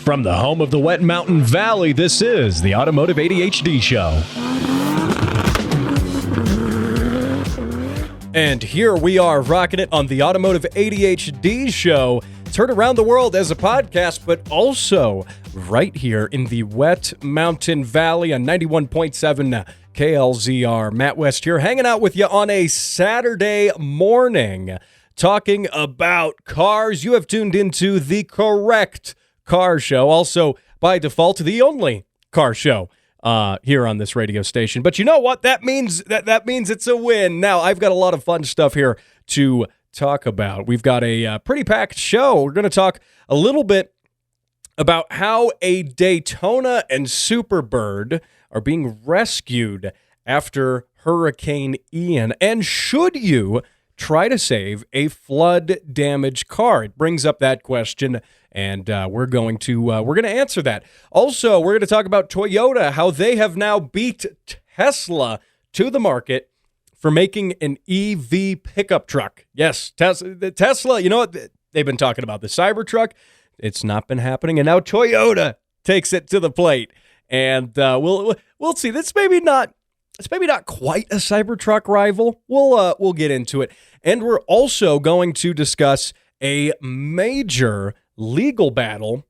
From the home of the Wet Mountain Valley, this is the Automotive ADHD Show. And here we are rocking it on the Automotive ADHD Show. It's heard around the world as a podcast, but also right here in the Wet Mountain Valley on 91.7 KLZR. Matt West here, hanging out with you on a Saturday morning, talking about cars. You have tuned into the correct car show, also by default the only car show here on this radio station. But you know what? That means it's a win. Now, I've got a lot of fun stuff here to talk about. We've got a pretty packed show. We're going to talk a little bit about how a Daytona and Superbird are being rescued after Hurricane Ian. And should you try to save a flood-damaged car? It brings up that question, and we're going to answer that. Also, we're going to talk about Toyota, how they have now beat Tesla to the market for making an EV pickup truck. Yes, Tesla, you know what? They've been talking about the Cybertruck. It's not been happening, and now Toyota takes it to the plate. And we'll see. It's maybe not quite a Cybertruck rival. We'll get into it. And we're also going to discuss a major legal battle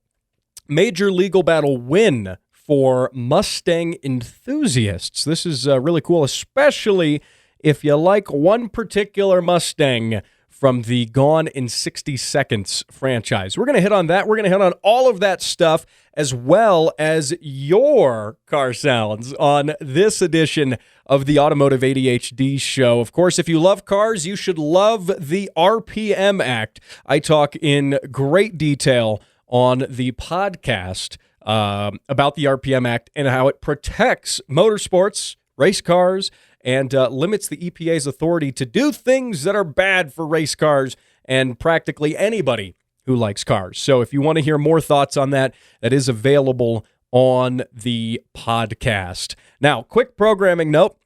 win for Mustang enthusiasts. This is really cool, especially if you like one particular Mustang from the Gone in 60 Seconds franchise. We're going to hit on that. We're going to hit on all of that stuff, as well as your car sounds on this edition of the Automotive ADHD Show. Of course, if you love cars, you should love the RPM Act. I talk in great detail on the podcast about the RPM Act and how it protects motorsports, race cars, and limits the EPA's authority to do things that are bad for race cars and practically anybody who likes cars. So if you want to hear more thoughts on that, that is available on the podcast. Now, quick programming note.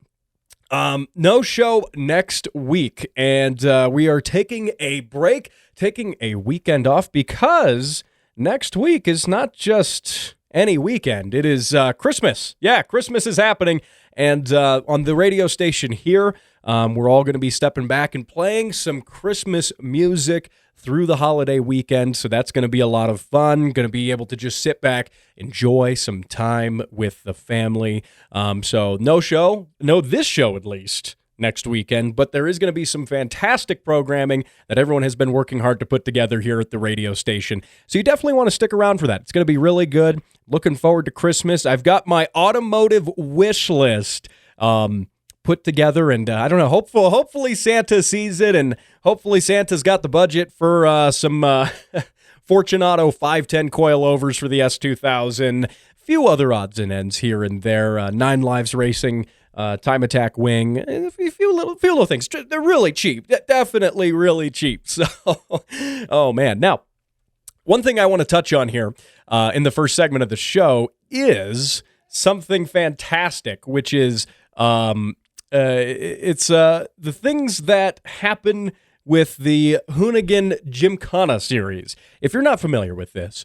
No show next week, and we are taking a break, taking a weekend off, because next week is not just any weekend. It is Christmas. Yeah, Christmas is happening. And on the radio station here, we're all going to be stepping back and playing some Christmas music through the holiday weekend. So that's going to be a lot of fun. Going to be able to just sit back, enjoy some time with the family. So no this show at least, next weekend, but there is going to be some fantastic programming that everyone has been working hard to put together here at the radio station. So you definitely want to stick around for that. It's going to be really good. Looking forward to Christmas. I've got my automotive wish list put together, and I don't know, hopefully Santa sees it, and hopefully Santa's got the budget for some Fortunato 510 coilovers for the S2000, few other odds and ends here and there, 9 Lives Racing Time Attack wing, and a few little things. They're really cheap, definitely really cheap. So, oh man. Now, one thing I want to touch on here in the first segment of the show is something fantastic, which is it's the things that happen with the Hoonigan Gymkhana series. If you're not familiar with this,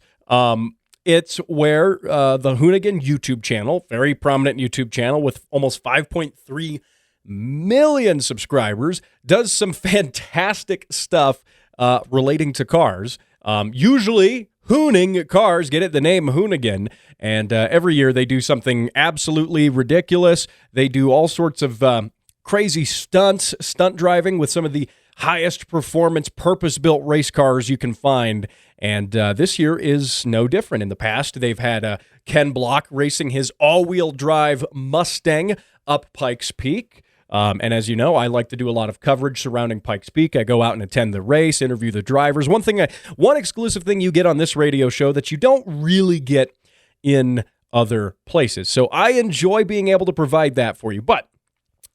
it's where the Hoonigan YouTube channel, very prominent YouTube channel with almost 5.3 million subscribers, does some fantastic stuff relating to cars. Usually hooning cars, get it? The name Hoonigan. And every year they do something absolutely ridiculous. They do all sorts of crazy stunt driving with some of the highest performance purpose-built race cars you can find. And this year is no different. In the past, they've had Ken Block racing his all-wheel drive Mustang up Pikes Peak. And as you know, I like to do a lot of coverage surrounding Pikes Peak. I go out and attend the race, interview the drivers. One exclusive thing you get on this radio show that you don't really get in other places. So I enjoy being able to provide that for you. But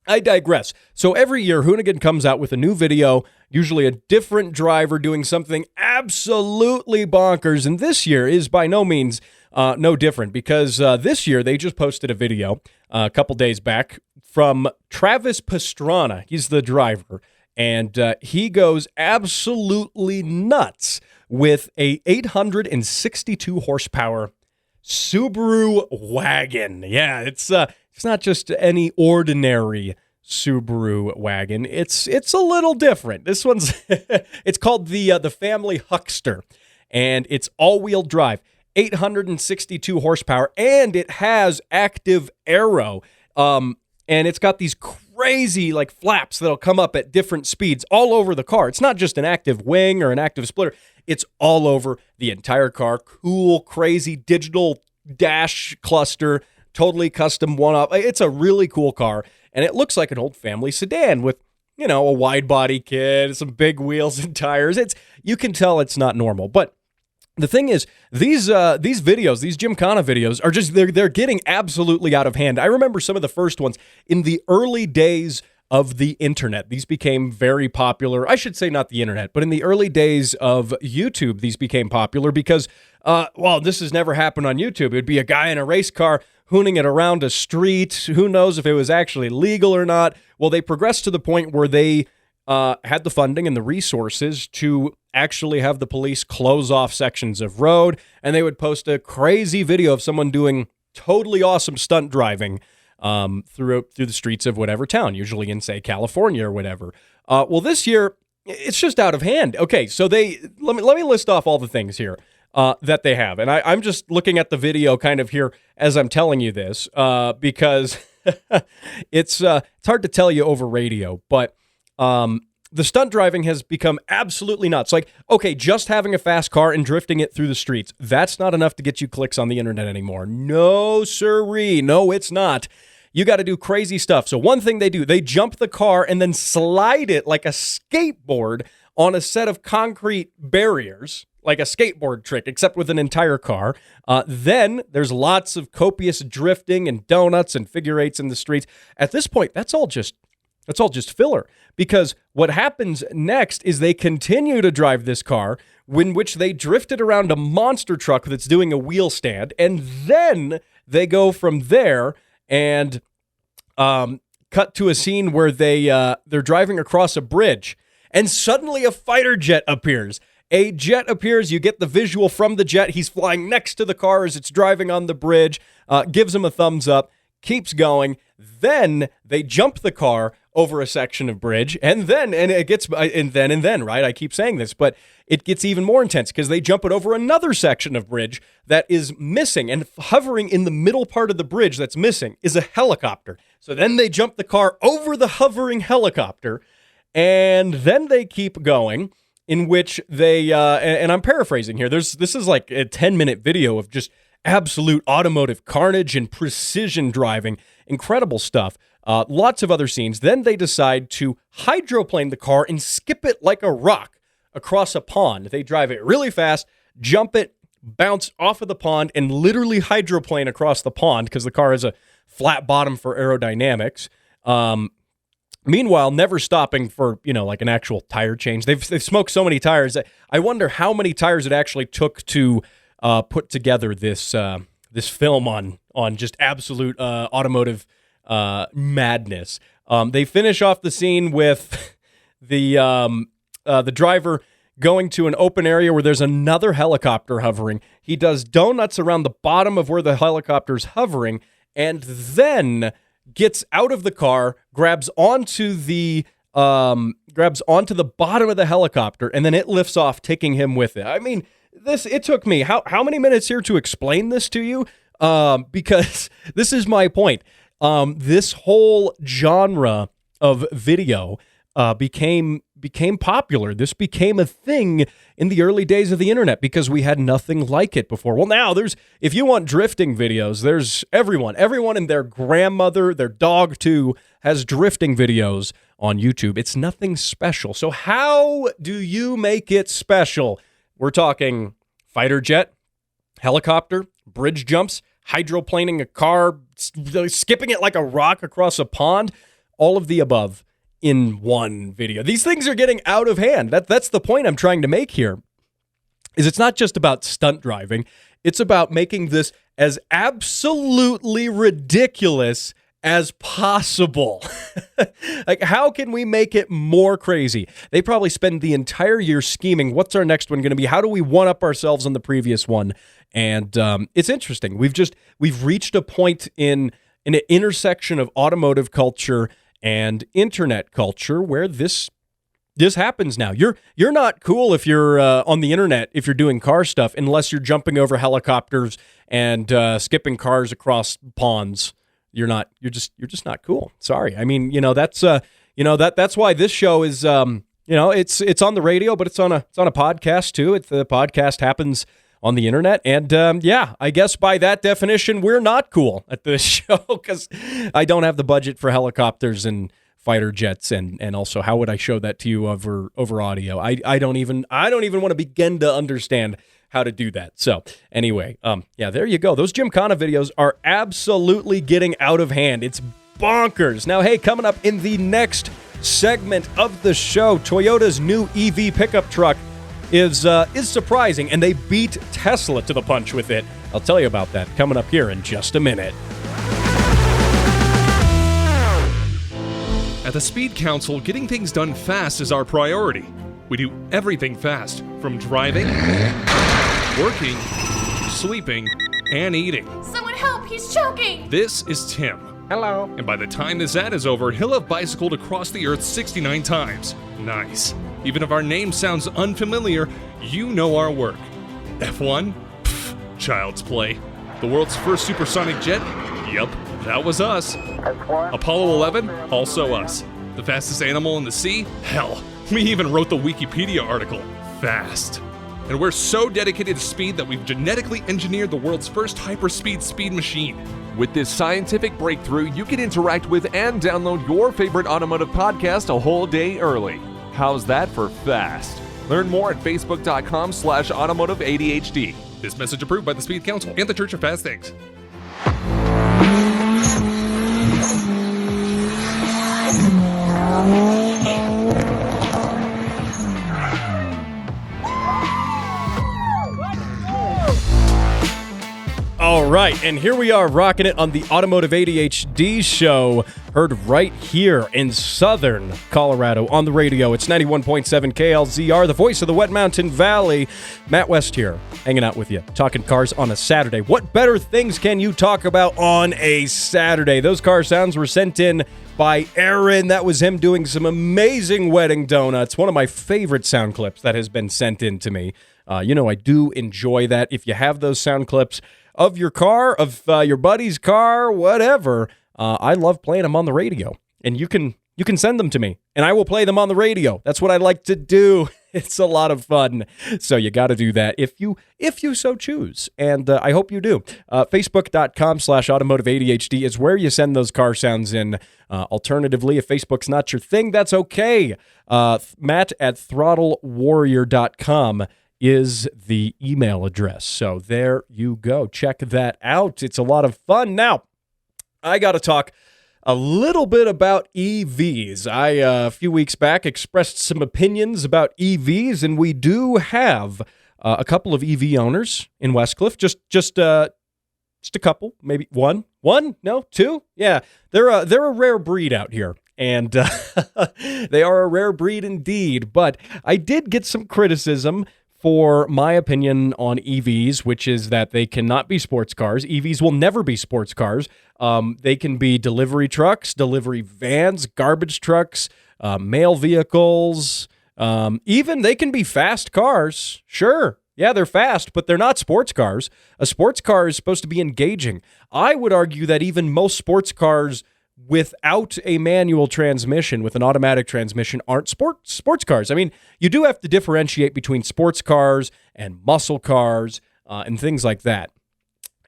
I digress. So every year, Hoonigan comes out with a new video, usually a different driver doing something absolutely bonkers. And this year is by no means no different, because this year they just posted a video a couple days back from Travis Pastrana. He's the driver, and he goes absolutely nuts with a 862 horsepower Subaru wagon. Yeah, it's not just any ordinary Subaru wagon. It's a little different. This one's it's called the Family Huckster, and it's all-wheel drive, 862 horsepower, and it has active aero. And it's got these crazy like flaps that'll come up at different speeds all over the car. It's not just an active wing or an active splitter. It's all over the entire car. Cool, crazy digital dash cluster, totally custom one-up. It's a really cool car, and it looks like an old family sedan with, a wide body kit, some big wheels and tires. You can tell it's not normal. But the thing is, these videos, these Gymkhana videos are just, they're getting absolutely out of hand. I remember some of the first ones in the early days of the internet. These became very popular. I should say not the internet, but in the early days of YouTube, these became popular because, this has never happened on YouTube. It would be a guy in a race car hooning it around a street. Who knows if it was actually legal or not? Well, they progressed to the point where they had the funding and the resources to actually have the police close off sections of road, and they would post a crazy video of someone doing totally awesome stunt driving through the streets of whatever town, usually in, say, California or whatever. Well, this year, it's just out of hand. Okay, so let me list off all the things here that they have. And I'm just looking at the video kind of here as I'm telling you this because it's hard to tell you over radio, but the stunt driving has become absolutely nuts. Like, okay, just having a fast car and drifting it through the streets, that's not enough to get you clicks on the internet anymore. No, sirree. No, it's not. You got to do crazy stuff. So one thing they do, they jump the car and then slide it like a skateboard on a set of concrete barriers, like a skateboard trick, except with an entire car. Then there's lots of copious drifting and donuts and figure eights in the streets. At this point, that's all just filler, because what happens next is they continue to drive this car, in which they drifted around a monster truck that's doing a wheel stand, and then they go from there and cut to a scene where they're driving across a bridge, and suddenly a fighter jet appears. A jet appears, you get the visual from the jet, he's flying next to the car as it's driving on the bridge, gives him a thumbs up, keeps going, then they jump the car over a section of bridge, and then, right? I keep saying this, but it gets even more intense because they jump it over another section of bridge that is missing, and hovering in the middle part of the bridge that's missing is a helicopter. So then they jump the car over the hovering helicopter, and then they keep going, in which they, and I'm paraphrasing here, this is like a 10-minute video of just absolute automotive carnage and precision driving. Incredible stuff. Lots of other scenes. Then they decide to hydroplane the car and skip it like a rock across a pond. They drive it really fast, jump it, bounce off of the pond, and literally hydroplane across the pond because the car has a flat bottom for aerodynamics. Meanwhile, never stopping for, like an actual tire change. They've smoked so many tires that I wonder how many tires it actually took to put together this film on just absolute automotive madness. They finish off the scene with the driver going to an open area where there's another helicopter hovering. He does donuts around the bottom of where the helicopter's hovering, and then gets out of the car, grabs onto the bottom of the helicopter, and then it lifts off, taking him with it. I mean, it took me how many minutes here to explain this to you? Because this is my point. This whole genre of video became popular. This became a thing in the early days of the internet because we had nothing like it before. Well, now if you want drifting videos, there's everyone and their grandmother, their dog too, has drifting videos on YouTube. It's nothing special. So how do you make it special? We're talking fighter jet, helicopter, bridge jumps, hydroplaning a car, skipping it like a rock across a pond, all of the above in one video. These things are getting out of hand. That's the point I'm trying to make here, is it's not just about stunt driving. It's about making this as absolutely ridiculous as possible. Like, how can we make it more crazy? They probably spend the entire year scheming, what's our next one going to be? How do we one-up ourselves on the previous one? And it's interesting. We've reached a point in an intersection of automotive culture and internet culture where this happens now. You're not cool if you're on the internet, if you're doing car stuff, unless you're jumping over helicopters and skipping cars across ponds. You're just not cool. Sorry. I mean, that's why this show is it's on the radio, but it's on a podcast too. The podcast happens on the internet, and I guess by that definition, we're not cool at this show because I don't have the budget for helicopters and fighter jets, and also how would I show that to you over audio? I don't even want to begin to understand how to do that. So anyway, there you go. Those Gymkhana videos are absolutely getting out of hand. It's bonkers. Now, hey, coming up in the next segment of the show, Toyota's new EV pickup truck is surprising, and they beat Tesla to the punch with it. I'll tell you about that coming up here in just a minute. At the Speed Council, getting things done fast is our priority. We do everything fast, from driving, working, sleeping, and eating. Someone help, he's choking! This is Tim. Hello. And by the time this ad is over, he'll have bicycled across the earth 69 times. Nice. Even if our name sounds unfamiliar, you know our work. F1? Pfft, child's play. The world's first supersonic jet? Yup, that was us. Apollo 11? Also us. The fastest animal in the sea? Hell, we even wrote the Wikipedia article. Fast. And we're so dedicated to speed that we've genetically engineered the world's first hyperspeed speed machine. With this scientific breakthrough, you can interact with and download your favorite automotive podcast a whole day early. How's that for fast? Learn more at facebook.com/automotiveadhd. This message approved by the Speed Council and the Church of Fast Things. All right, and here we are rocking it on the Automotive ADHD show, heard right here in Southern Colorado on the radio. It's 91.7 KLZR, the voice of the Wet Mountain Valley. Matt West here, hanging out with you, talking cars on a Saturday. What better things can you talk about on a Saturday? Those car sounds were sent in by Aaron. That was him doing some amazing wedding donuts. One of my favorite sound clips that has been sent in to me. I do enjoy that. If you have those sound clips of your car, of your buddy's car, whatever, I love playing them on the radio. And you can send them to me, and I will play them on the radio. That's what I like to do. It's a lot of fun. So you got to do that if you so choose. And I hope you do. Facebook.com/automotiveadhd is where you send those car sounds in. Alternatively, if Facebook's not your thing, that's okay. Matt at throttlewarrior.com is the email address. So there you go. Check that out. It's a lot of fun. Now, I got to talk a little bit about EVs. I, a few weeks back, expressed some opinions about EVs, and we do have a couple of EV owners in Westcliff. Just a couple, maybe one? No, two? Yeah, they're a rare breed out here. And they are a rare breed indeed. But I did get some criticism for my opinion on EVs, which is that they cannot be sports cars. EVs will never be sports cars. They can be delivery trucks, delivery vans, garbage trucks, mail vehicles. Even they can be fast cars. Sure. Yeah, they're fast, but they're not sports cars. A sports car is supposed to be engaging. I would argue that even most sports cars without a manual transmission, with an automatic transmission, aren't sports cars. I mean, you do have to differentiate between sports cars and muscle cars and things like that.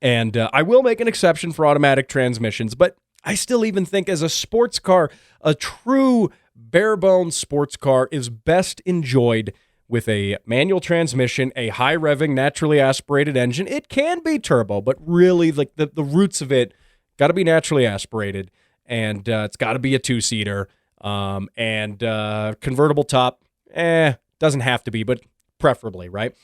And I will make an exception for automatic transmissions, but I still even think as a sports car, a true bare-bones sports car is best enjoyed with a manual transmission, a high-revving, naturally aspirated engine. It can be turbo, but really, like the roots of it got to be naturally aspirated. And it's got to be a two-seater, and convertible top. Doesn't have to be, but preferably, right?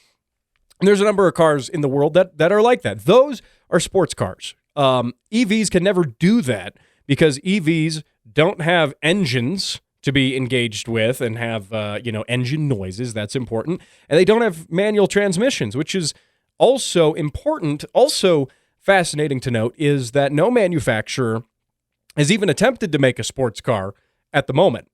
And there's a number of cars in the world that are like that. Those are sports cars. EVs can never do that because EVs don't have engines to be engaged with and have, engine noises. That's important. And they don't have manual transmissions, which is also important. Also fascinating to note is that no manufacturer has even attempted to make a sports car at the moment.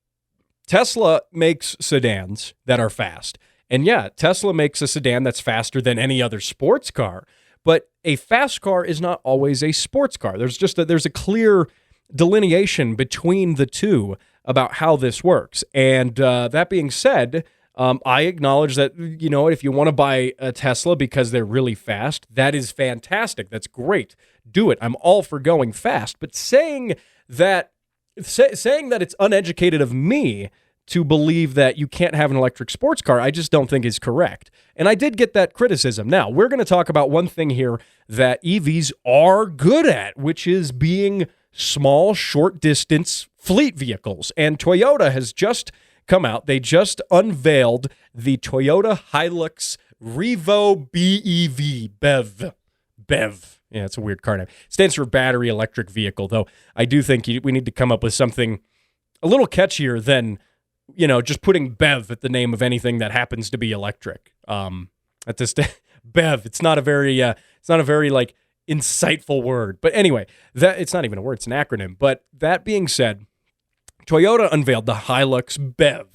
Tesla makes sedans that are fast. And yeah, Tesla makes a sedan that's faster than any other sports car. But a fast car is not always a sports car. There's a clear delineation between the two about how this works. And that being said, I acknowledge that, if you want to buy a Tesla because they're really fast, that is fantastic. That's great. Do it. I'm all for going fast. But saying that it's uneducated of me to believe that you can't have an electric sports car, I just don't think is correct. And I did get that criticism. Now, we're going to talk about one thing here that EVs are good at, which is being small, short-distance fleet vehicles. And Toyota has just come out. They just unveiled the Toyota Hilux Revo BEV. Yeah, it's a weird car name. It stands for battery electric vehicle, though I do think we need to come up with something a little catchier than just putting BEV at the name of anything that happens to be electric. At this BEV, it's not a very insightful word. But anyway, it's not even a word; it's an acronym. But that being said, Toyota unveiled the Hilux BEV,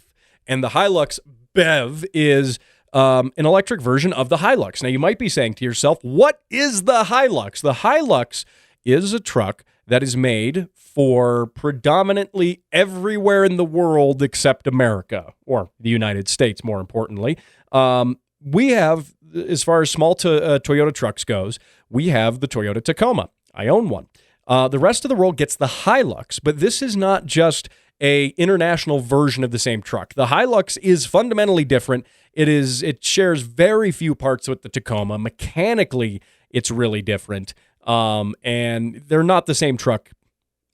and the Hilux BEV is an electric version of the Hilux. Now, you might be saying to yourself, "What is the Hilux?" The Hilux is a truck that is made for predominantly everywhere in the world except America, or the United States, more importantly. We have, as far as small Toyota trucks goes, we have the Toyota Tacoma. I own one. The rest of the world gets the Hilux, but this is not just a international version of the same truck. The Hilux is fundamentally different. It shares very few parts with the Tacoma. Mechanically, it's really different. And they're not the same truck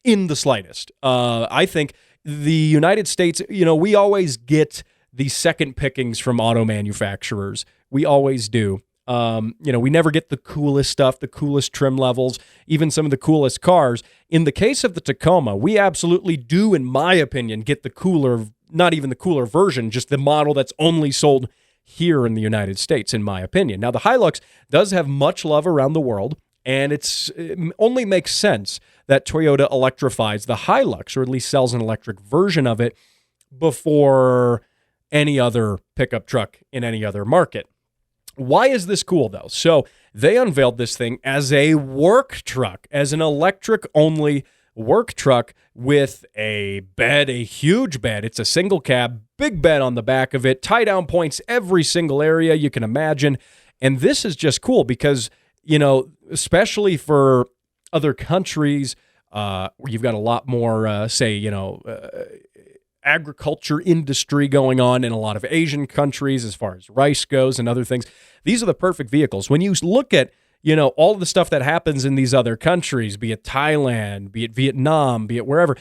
in the slightest. I think the United States, we always get the second pickings from auto manufacturers. We always do. We never get the coolest stuff, the coolest trim levels, even some of the coolest cars. In the case of the Tacoma, we absolutely do, in my opinion, get the cooler, not even the cooler version, just the model that's only sold here in the United States, in my opinion. Now, the Hilux does have much love around the world, and it only makes sense that Toyota electrifies the Hilux, or at least sells an electric version of it, before any other pickup truck in any other market. Why is this cool, though? So they unveiled this thing as a work truck, as an electric-only work truck with a bed, a huge bed. It's a single cab, big bed on the back of it, tie-down points every single area you can imagine. And this is just cool because, especially for other countries where you've got a lot more, agriculture industry going on in a lot of Asian countries as far as rice goes and other things. These are the perfect vehicles. When you look at, all of the stuff that happens in these other countries, be it Thailand, be it Vietnam, be it wherever,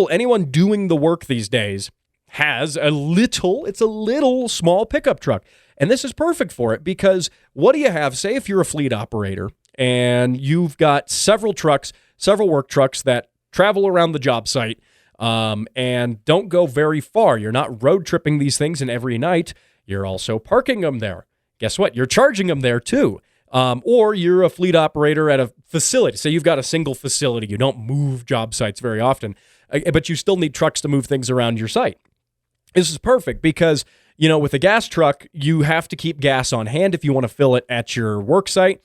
anyone doing the work these days has a little small pickup truck. And this is perfect for it because what do you have? Say if you're a fleet operator and you've got several work trucks that travel around the job site, and don't go very far. You're not road tripping these things, and every night you're also parking them there. Guess what? You're charging them there too. Or you're a fleet operator at a facility. Say you've got a single facility. You don't move job sites very often, but you still need trucks to move things around your site. This is perfect because, with a gas truck, you have to keep gas on hand if you want to fill it at your work site,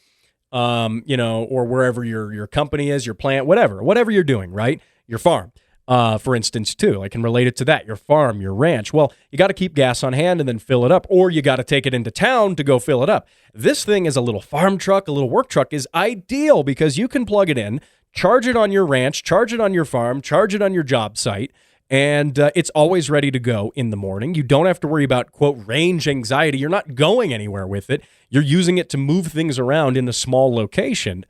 or wherever your company is, your plant, whatever you're doing, right? Your farm. For instance, too. I can relate it to that. Your farm, your ranch. Well, you got to keep gas on hand and then fill it up, or you got to take it into town to go fill it up. This thing is a little farm truck, a little work truck is ideal because you can plug it in, charge it on your ranch, charge it on your farm, charge it on your job site, and it's always ready to go in the morning. You don't have to worry about, quote, range anxiety. You're not going anywhere with it. You're using it to move things around in a small location.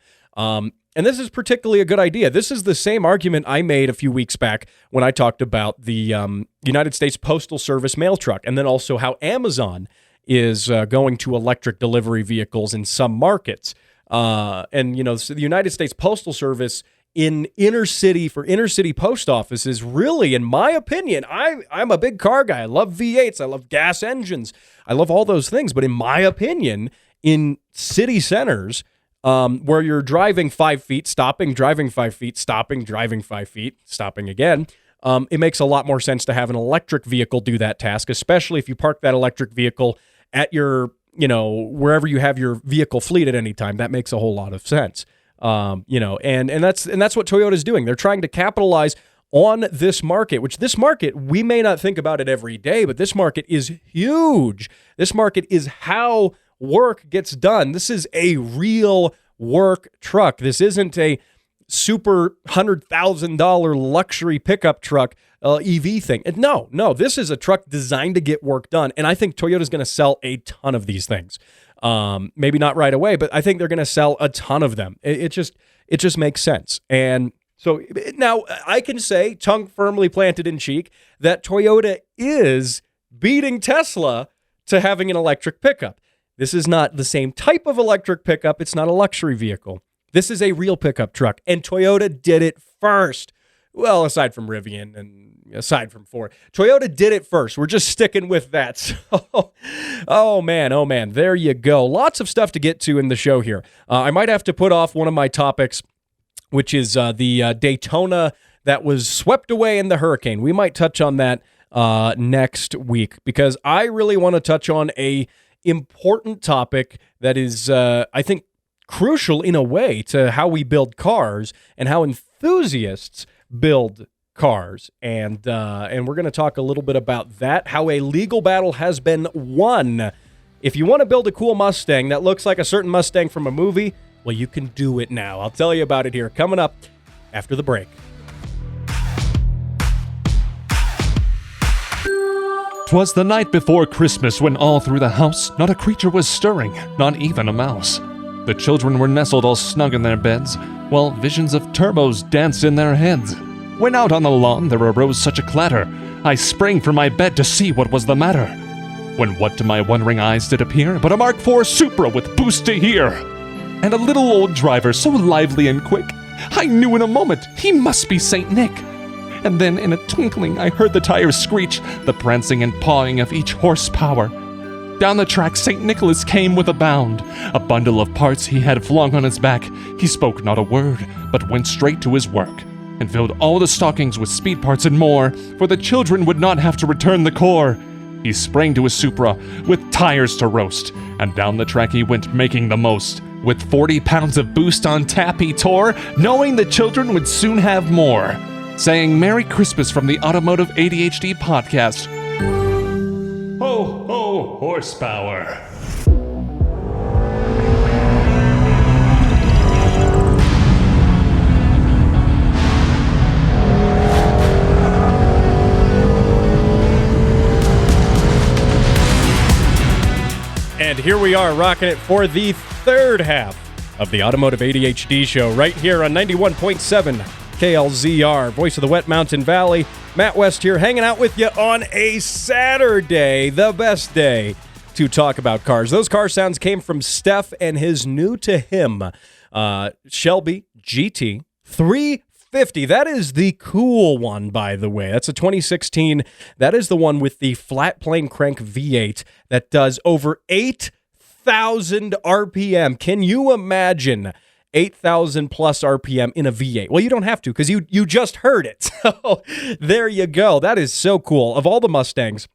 And this is particularly a good idea. This is the same argument I made a few weeks back when I talked about the United States Postal Service mail truck, and then also how Amazon is going to electric delivery vehicles in some markets. So the United States Postal Service in inner city post offices, really, in my opinion, I'm a big car guy. I love V8s. I love gas engines. I love all those things. But in my opinion, in city centers, where you're driving 5 feet, stopping, driving 5 feet, stopping, driving 5 feet, stopping again, it makes a lot more sense to have an electric vehicle do that task, especially if you park that electric vehicle at your, wherever you have your vehicle fleet at any time. That makes a whole lot of sense. And that's what Toyota's doing. They're trying to capitalize on this market, which this market, we may not think about it every day, but this market is huge. This market is how work gets done. This is a real work truck. This isn't a super $100,000 luxury pickup truck EV thing. No, this is a truck designed to get work done. And I think Toyota's going to sell a ton of these things. Maybe not right away, but I think they're going to sell a ton of them. It just makes sense. And so now I can say, tongue firmly planted in cheek, that Toyota is beating Tesla to having an electric pickup. This is not the same type of electric pickup. It's not a luxury vehicle. This is a real pickup truck, and Toyota did it first. Well, aside from Rivian and aside from Ford, Toyota did it first. We're just sticking with that. So, oh man, there you go. Lots of stuff to get to in the show here. I might have to put off one of my topics, which is the Daytona that was swept away in the hurricane. We might touch on that next week, because I really want to touch on a important topic that is, I think, crucial in a way to how we build cars and how enthusiasts build cars. And we're going to talk a little bit about that, how a legal battle has been won. If you want to build a cool Mustang that looks like a certain Mustang from a movie, well, you can do it now. I'll tell you about it here coming up after the break. 'Twas the night before Christmas when all through the house not a creature was stirring, not even a mouse. The children were nestled all snug in their beds, while visions of turbos danced in their heads. When out on the lawn there arose such a clatter, I sprang from my bed to see what was the matter. When what to my wondering eyes did appear but a Mark IV Supra with boost to hear, and a little old driver so lively and quick, I knew in a moment he must be Saint Nick. And then in a twinkling I heard the tires screech, the prancing and pawing of each horsepower. Down the track St. Nicholas came with a bound. A bundle of parts he had flung on his back. He spoke not a word, but went straight to his work, and filled all the stockings with speed parts and more, for the children would not have to return the core. He sprang to his Supra, with tires to roast, and down the track he went making the most. With 40 pounds of boost on tap he tore, knowing the children would soon have more. Saying Merry Christmas from the Automotive ADHD podcast. Ho, ho, horsepower. And here we are, rocking it for the third half of the Automotive ADHD show, right here on 91.7 KLZR, voice of the Wet Mountain Valley. Matt West here, hanging out with you on a Saturday, the best day to talk about cars. Those car sounds came from Steph and his new to him Shelby GT 350. That is the cool one, by the way. That's a 2016. That is the one with the flat plane crank V8 that does over 8,000 RPM. Can you imagine 8,000 plus RPM in a V8? Well, you don't have to, because you just heard it. So there you go. That is so cool. Of all the Mustangs,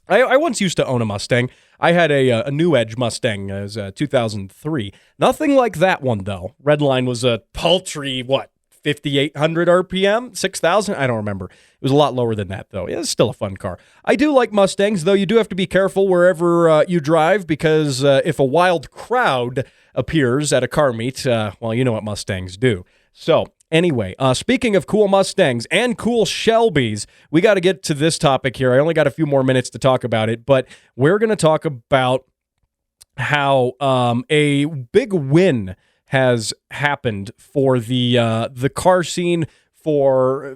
I once used to own a Mustang. I had a New Edge Mustang as 2003. Nothing like that one, though. Redline was a paltry, 5,800 RPM? 6,000? I don't remember. It was a lot lower than that, though. It's still a fun car. I do like Mustangs, though you do have to be careful wherever you drive, because if a wild crowd appears at a car meet, well, you know what Mustangs do. So, anyway, speaking of cool Mustangs and cool Shelbys, we got to get to this topic here. I only got a few more minutes to talk about it, but we're going to talk about how a big win has happened for the car scene for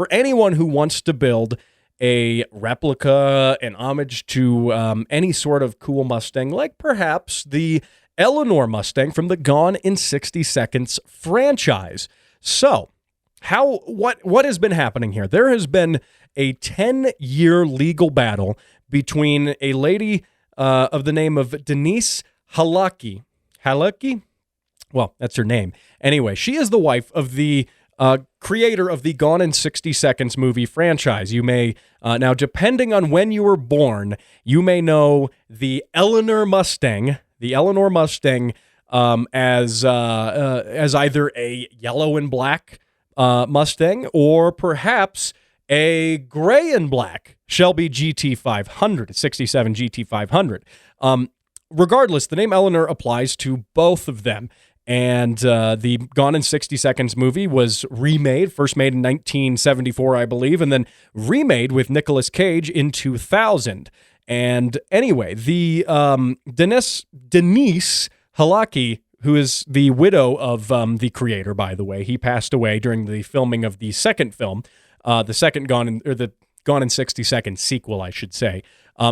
anyone who wants to build a replica, an homage to any sort of cool Mustang, like perhaps the Eleanor Mustang from the Gone in 60 Seconds franchise. So, what has been happening here? There has been a 10-year legal battle between a lady of the name of Denise Halaki. Halaki? Well, that's her name. Anyway, she is the wife of the creator of the Gone in 60 Seconds movie franchise. You may, now depending on when you were born, you may know the Eleanor Mustang as either a yellow and black Mustang or perhaps a gray and black Shelby GT500, 67 GT500. Regardless, the name Eleanor applies to both of them. And the Gone in 60 Seconds movie was remade, first made in 1974, I believe, and then remade with Nicolas Cage in 2000. And anyway, the Denise Halaki, who is the widow of the creator, by the way, he passed away during the filming of the second film, the second Gone in 60 Seconds sequel, I should say.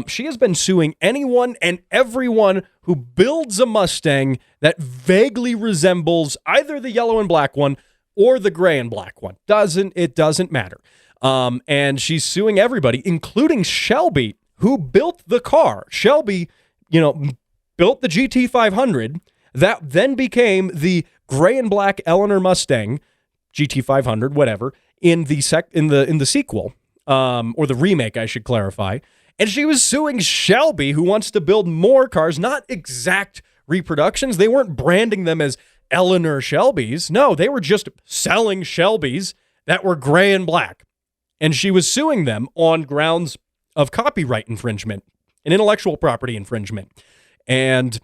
She has been suing anyone and everyone who builds a Mustang that vaguely resembles either the yellow and black one or the gray and black one. It doesn't matter. And she's suing everybody, including Shelby, who built the car. Shelby, built the GT500 that then became the gray and black Eleanor Mustang, GT500, whatever, in the sequel, or the remake, I should clarify. And she was suing Shelby, who wants to build more cars, not exact reproductions. They weren't branding them as Eleanor Shelbys. No, they were just selling Shelbys that were gray and black. And she was suing them on grounds of copyright infringement and intellectual property infringement. And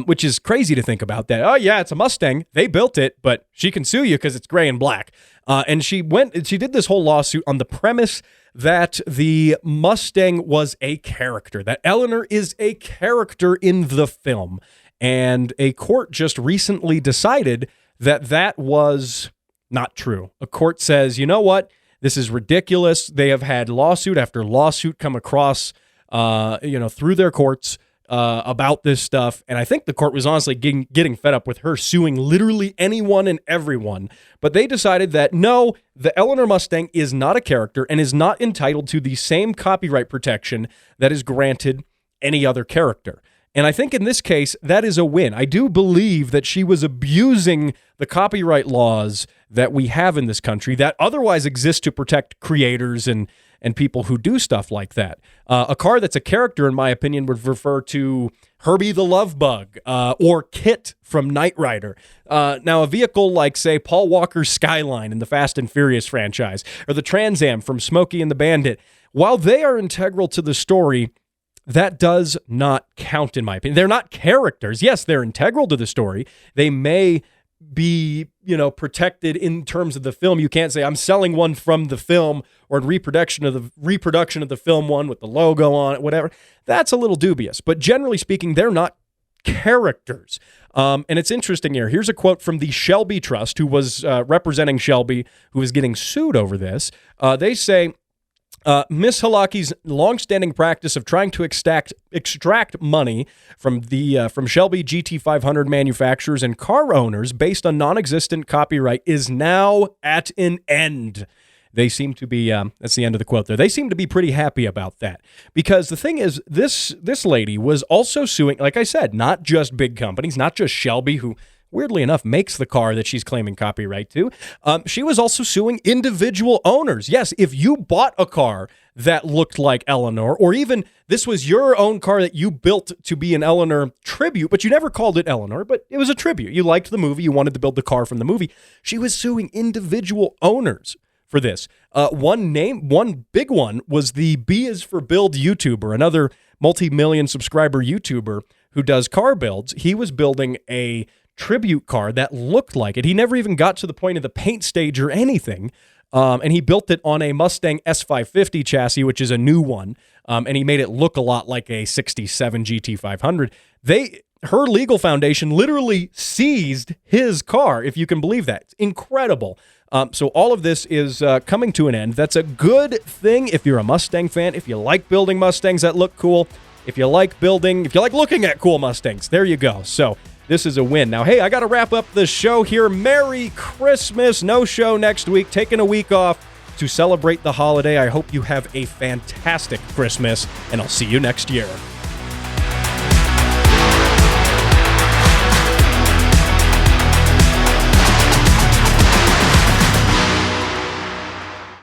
which is crazy to think about that. Oh, yeah, it's a Mustang. They built it, but she can sue you because it's gray and black. And she did this whole lawsuit on the premise that the Mustang was a character, that Eleanor is a character in the film. And a court just recently decided that that was not true. A court says, you know what? This is ridiculous. They have had lawsuit after lawsuit come across, through their courts about this stuff. And I think the court was honestly getting fed up with her suing literally anyone and everyone. But they decided that no, the Eleanor Mustang is not a character and is not entitled to the same copyright protection that is granted any other character. And I think in this case, that is a win. I do believe that she was abusing the copyright laws that we have in this country that otherwise exist to protect creators and people who do stuff like that. A car that's a character, in my opinion, would refer to Herbie the Love Bug or Kit from Knight Rider. Now, a vehicle like, say, Paul Walker's Skyline in the Fast and Furious franchise, or the Trans Am from Smokey and the Bandit, while they are integral to the story, that does not count, in my opinion. They're not characters. Yes, they're integral to the story. They may be, protected in terms of the film. You can't say I'm selling one from the film or in reproduction of the film one with the logo on it, whatever. That's a little dubious. But generally speaking, they're not characters. And it's interesting here. Here's a quote from the Shelby Trust, who was representing Shelby, who is getting sued over this. They say, Ms. Halaki's longstanding practice of trying to extract money from Shelby GT500 manufacturers and car owners based on non-existent copyright is now at an end. They seem to be, that's the end of the quote there. They seem to be pretty happy about that. Because the thing is, this lady was also suing, like I said, not just big companies, not just Shelby, who weirdly enough makes the car that she's claiming copyright to. She was also suing individual owners. Yes, if you bought a car that looked like Eleanor, or even this was your own car that you built to be an Eleanor tribute, but you never called it Eleanor, but it was a tribute. You liked the movie. You wanted to build the car from the movie. She was suing individual owners for this. One big one was the B is for Build YouTuber, another multi-million subscriber YouTuber who does car builds. He was building a tribute car that looked like it. He never even got to the point of the paint stage or anything. And he built it on a Mustang S550 chassis, which is a new one. And he made it look a lot like a 67 GT500. Her legal foundation literally seized his car, if you can believe that. It's incredible. So all of this is coming to an end. That's a good thing if you're a Mustang fan, if you like building Mustangs that look cool, if you like looking at cool Mustangs. There you go. So this is a win. Now, hey, I got to wrap up the show here. Merry Christmas. No show next week. Taking a week off to celebrate the holiday. I hope you have a fantastic Christmas, and I'll see you next year.